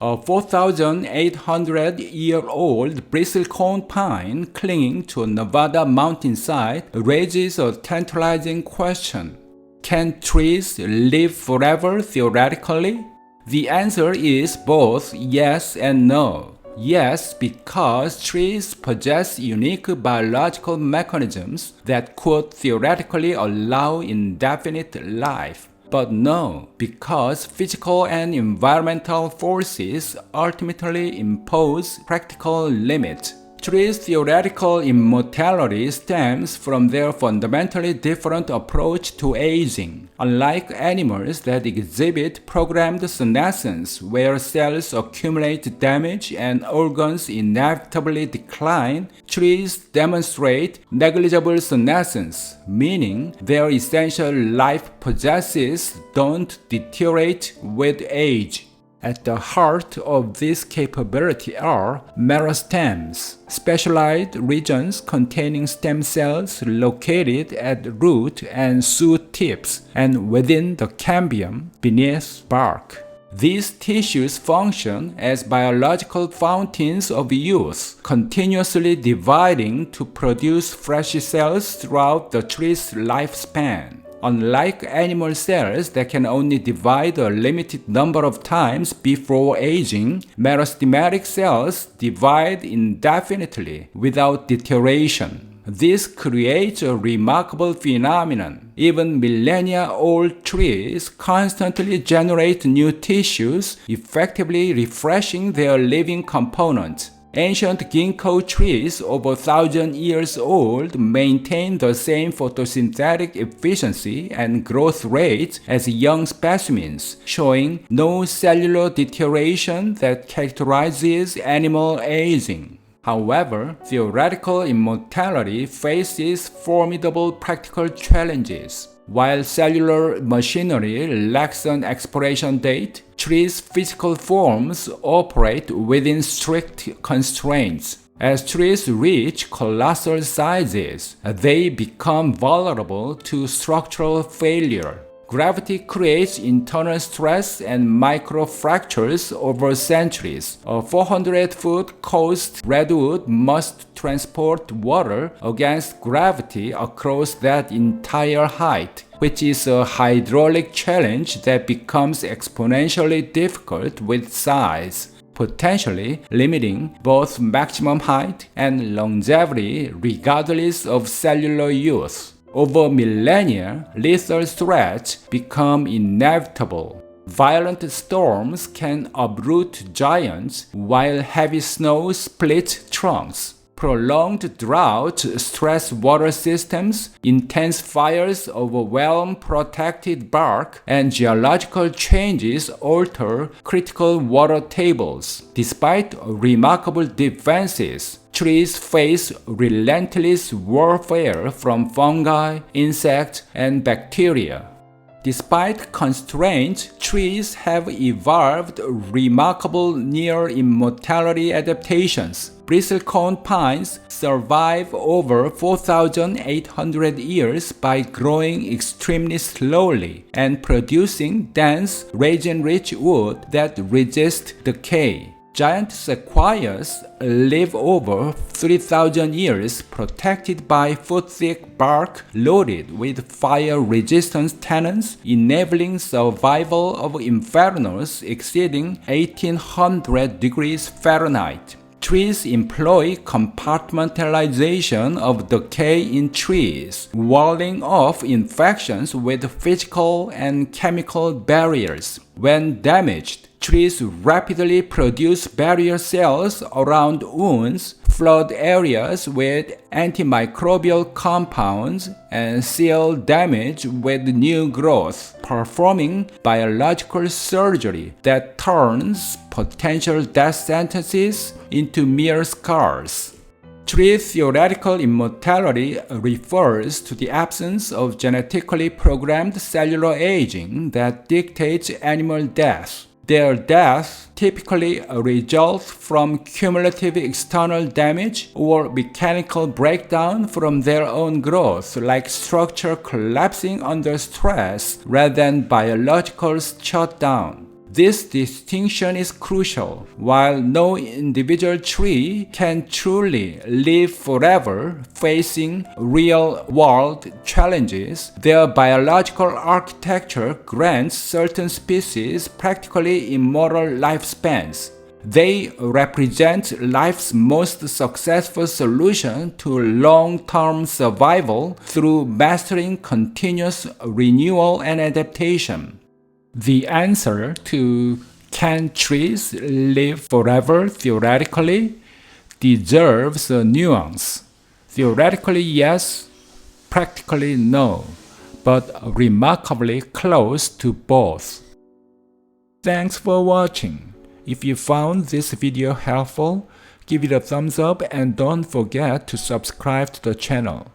A 4,800-year-old bristlecone pine clinging to a Nevada mountainside raises a tantalizing question. Can trees live forever theoretically? The answer is both yes and no. Yes, because trees possess unique biological mechanisms that could theoretically allow indefinite life. But no, because physical and environmental forces ultimately impose practical limits. Trees' theoretical immortality stems from their fundamentally different approach to aging. Unlike animals that exhibit programmed senescence, where cells accumulate damage and organs inevitably decline, trees demonstrate negligible senescence, meaning their essential life processes don't deteriorate with age. At the heart of this capability are meristems, specialized regions containing stem cells located at root and shoot tips and within the cambium beneath bark. These tissues function as biological fountains of youth, continuously dividing to produce fresh cells throughout the tree's lifespan. Unlike animal cells that can only divide a limited number of times before aging, meristematic cells divide indefinitely without deterioration. This creates a remarkable phenomenon. Even millennia-old trees constantly generate new tissues, effectively refreshing their living components. Ancient ginkgo trees over 1,000 years old maintain the same photosynthetic efficiency and growth rates as young specimens, showing no cellular deterioration that characterizes animal aging. However, theoretical immortality faces formidable practical challenges. While cellular machinery lacks an expiration date, trees' physical forms operate within strict constraints. As trees reach colossal sizes, they become vulnerable to structural failure. Gravity creates internal stress and microfractures over centuries. A 400-foot coast redwood must transport water against gravity across that entire height, which is a hydraulic challenge that becomes exponentially difficult with size, potentially limiting both maximum height and longevity regardless of cellular use. Over millennia, lethal threats become inevitable. Violent storms can uproot giants, while heavy snow splits trunks. Prolonged drought stress water systems, intense fires overwhelm protected bark, and geological changes alter critical water tables. Despite remarkable defenses, trees face relentless warfare from fungi, insects, and bacteria. Despite constraints, trees have evolved remarkable near-immortality adaptations. Bristlecone pines survive over 4,800 years by growing extremely slowly and producing dense, resin-rich wood that resist decay. Giant sequoias live over 3,000 years protected by foot-thick bark loaded with fire-resistant tannins, enabling survival of infernos exceeding 1,800 degrees Fahrenheit. Trees employ compartmentalization of decay in trees, walling off infections with physical and chemical barriers. When damaged, trees rapidly produce barrier cells around wounds, flood areas with antimicrobial compounds, and seal damage with new growth, performing biological surgery that turns potential death sentences into mere scars. Tree theoretical immortality refers to the absence of genetically programmed cellular aging that dictates animal death. Their death typically results from cumulative external damage or mechanical breakdown from their own growth, like structure collapsing under stress rather than biological shutdown. This distinction is crucial. While no individual tree can truly live forever facing real-world challenges, their biological architecture grants certain species practically immortal lifespans. They represent life's most successful solution to long-term survival through mastering continuous renewal and adaptation. The answer to "can trees live forever theoretically" deserves a nuance. Theoretically, yes, practically, no, but remarkably close to both. Thanks for watching. If you found this video helpful, give it a thumbs up and don't forget to subscribe to the channel.